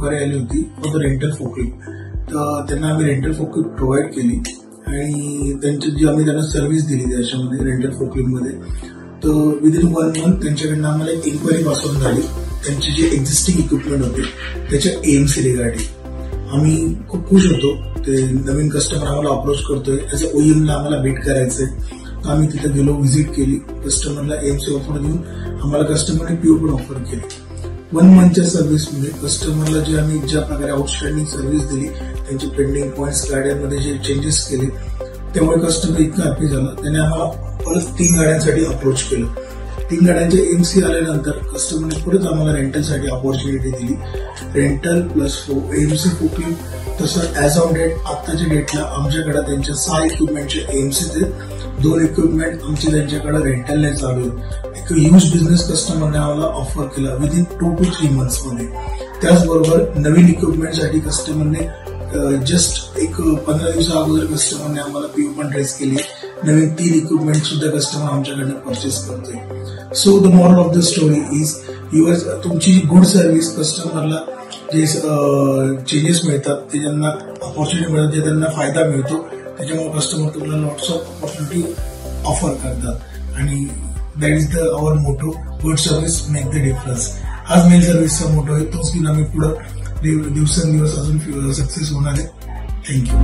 Inquiry आली होती for the rental forklift. तर त्यांना आम्ही रेंटल फोकलिफ्ट प्रोव्हाइड केली आणि त्यांची जी आम्ही त्यांना सर्व्हिस दिली त्याच्यामध्ये रेंटल फोकलिफ्टमध्ये. तर विदिन 1 मंथ त्यांच्याकडनं आम्हाला एक इन्क्वायरी पासून झाली. त्यांचे जे एक्झिस्टिंग इक्विपमेंट होते त्याच्या एएमसी रिगार्डिंग आम्ही खूप खुश होतो. ते नवीन कस्टमर आम्हाला अप्रोच करतोय, त्याच्या ओईएमला आम्हाला भेट करायचंय. तर आम्ही तिथे गेलो, व्हिजिट केली, कस्टमरला एएमसी ऑफर देऊन आम्हाला कस्टमरने पीओ पण ऑफर केली. 1 मंथच्या सर्व्हिसमध्ये कस्टमरला जे आम्ही ज्या प्रकारे आउटस्टँडिंग सर्व्हिस दिली, त्यांचे पेंडिंग पॉईंट्स गाड्यांमध्ये जे चेंजेस केले, त्यामुळे कस्टमर इतका हॅपी झाला. त्याने आम्हाला परत 3 गाड्यांसाठी अप्रोच केलं. 3 गाड्यांचे एएमसी आल्यानंतर कस्टमरने परत आम्हाला रेंटलसाठी ऑपॉर्च्युनिटी दिली. Rental plus AMC forklift. तसं ऍज ऑन डेट आत्ताच्या डेटला आमच्याकडे त्यांच्या 6 इक्विपमेंटचे एएमसी आहेत. 2 इक्विपमेंट आमचे त्यांच्याकडे रेंटलने चालू आहेत. एक ह्यूज बिझनेस कस्टमरने आम्हाला ऑफर केला विदिन 2 to 3 मंथ्समध्ये. त्याचबरोबर नवीन इक्विपमेंटसाठी कस्टमरने जस्ट एक 15 दिवसा अगोदर कस्टमरने आम्हाला पीओ पण रेज केली. नवीन 3 इक्विपमेंट सुद्धा कस्टमर आमच्याकडनं परचेस करतोय. So the moral of the story is तुमची गुड सर्व्हिस कस्टमरला जे चेंजेस मिळतात, ते ज्यांना ऑपॉर्च्युनिटी मिळतात, जे त्यांना फायदा मिळतो, त्याच्यामुळे कस्टमर तुम्हाला लॉट्स ऑफ ऑपॉर्च्युनिटी ऑफर करतात. आणि that is the our motto, good service make the difference. हाच मेल सर्व्हिसचा मोटो आहे. तोच घेऊन आम्ही पुढे दिवसेंदिवस अजून सक्सेस होणार आहे. थँक्यू.